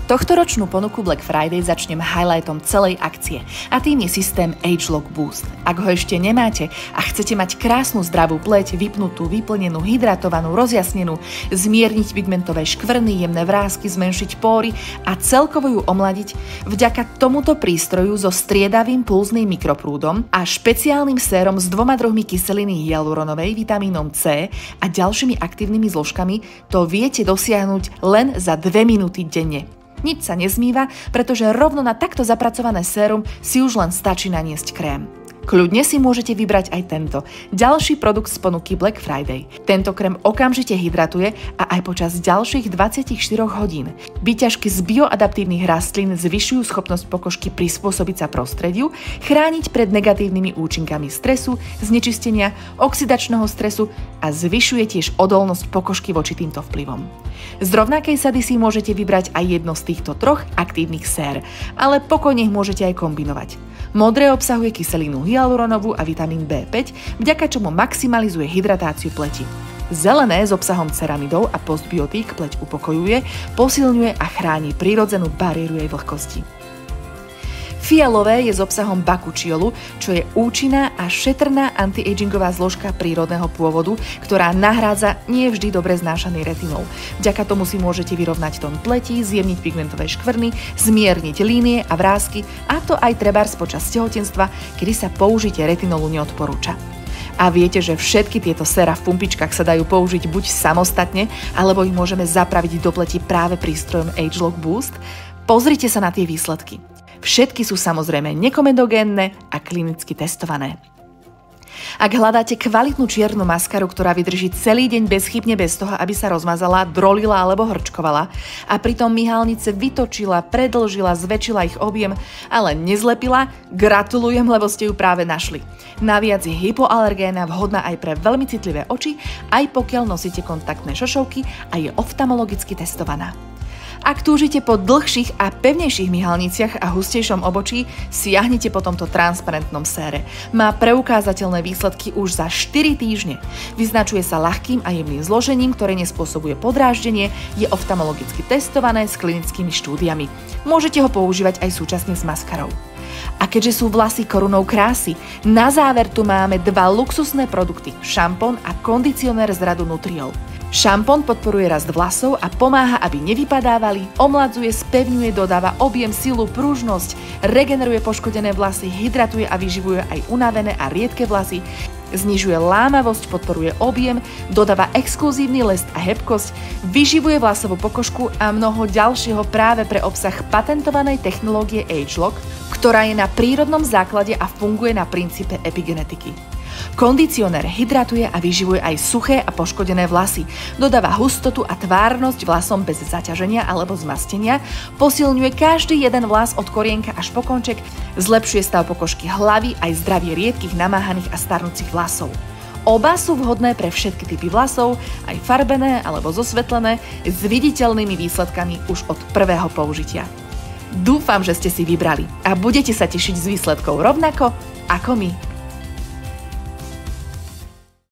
Tohtoročnú ponuku Black Friday začnem highlightom celej akcie a tým je systém ageLOC Boost. Ak ho ešte nemáte a chcete mať krásnu zdravú pleť, vypnutú, vyplnenú, hydratovanú, rozjasnenú, zmierniť pigmentové škvrny, jemné vrásky, zmenšiť póry a celkovo ju omladiť, vďaka tomuto prístroju so striedavým pulzným mikroprúdom a špeciálnym sérom s 2 druhmi kyseliny hyaluronovej, vitamínom C a ďalšími aktívnymi zložkami, to viete dosiahnuť len za 2 minúty denne. Nič sa nezmýva, pretože rovno na takto zapracované sérum si už len stačí naniesť krém. Kľudne si môžete vybrať aj tento, ďalší produkt z ponuky Black Friday. Tento krém okamžite hydratuje a aj počas ďalších 24 hodín. Výťažky z bioadaptívnych rastlín zvyšujú schopnosť pokožky prispôsobiť sa prostrediu, chrániť pred negatívnymi účinkami stresu, znečistenia, oxidačného stresu a zvyšuje tiež odolnosť pokožky voči týmto vplyvom. Z rovnakej sady si môžete vybrať aj jedno z týchto 3 aktívnych sér, ale pokojne ich môžete aj kombinovať. Modré obsahuje kyselinu hyaluronovú a vitamín B5, vďaka čomu maximalizuje hydratáciu pleti. Zelené s obsahom ceramidov a postbiotík pleť upokojuje, posilňuje a chráni prirodzenú bariéru jej vlhkosti. Fialové je s obsahom bakučiolu, čo je účinná a šetrná anti-agingová zložka prírodného pôvodu, ktorá nahrádza nie vždy dobre znášaný retinol. Vďaka tomu si môžete vyrovnať tón pleti, zjemniť pigmentové škvrny, zmierniť línie a vrásky, a to aj trebárs počas tehotenstva, kedy sa použitie retinolu neodporúča. A viete, že všetky tieto séra v pumpičkách sa dajú použiť buď samostatne, alebo ich môžeme zapraviť do pleti práve prístrojom ageLOC Boost? Pozrite sa na tie výsledky. Všetky sú samozrejme nekomedogénne a klinicky testované. Ak hľadáte kvalitnú čiernu maskaru, ktorá vydrží celý deň bezchybne bez toho, aby sa rozmazala, drolila alebo hrčkovala a pritom myhalnice vytočila, predĺžila, zväčšila ich objem, ale nezlepila, gratulujem, lebo ste ju práve našli. Naviac je hypoalergénna, vhodná aj pre veľmi citlivé oči, aj pokiaľ nosíte kontaktné šošovky a je oftalmologicky testovaná. Ak túžite po dlhších a pevnejších myhalniciach a hustejšom obočí, siahnite po tomto transparentnom sére. Má preukázateľné výsledky už za 4 týždne. Vyznačuje sa ľahkým a jemným zložením, ktoré nespôsobuje podráždenie, je oftalmologicky testované s klinickými štúdiami. Môžete ho používať aj súčasne s maskarou. A keďže sú vlasy korunou krásy, na záver tu máme 2 luxusné produkty, šampón a kondicionér z radu Nutriol. Šampón podporuje rast vlasov a pomáha, aby nevypadávali, omladzuje, spevňuje, dodáva objem, silu, pružnosť, regeneruje poškodené vlasy, hydratuje a vyživuje aj unavené a riedke vlasy, znižuje lámavosť, podporuje objem, dodáva exkluzívny lest a hebkosť, vyživuje vlasovú pokožku a mnoho ďalšieho práve pre obsah patentovanej technológie ageLOC, ktorá je na prírodnom základe a funguje na princípe epigenetiky. Kondicionér hydratuje a vyživuje aj suché a poškodené vlasy, dodáva hustotu a tvárnosť vlasom bez zaťaženia alebo zmastenia, posilňuje každý jeden vlas od korienka až po konček, zlepšuje stav pokožky hlavy aj zdravie riedkych, namáhaných a starnúcich vlasov. Oba sú vhodné pre všetky typy vlasov, aj farbené alebo zosvetlené, s viditeľnými výsledkami už od prvého použitia. Dúfam, že ste si vybrali a budete sa tešiť z výsledkov rovnako ako my.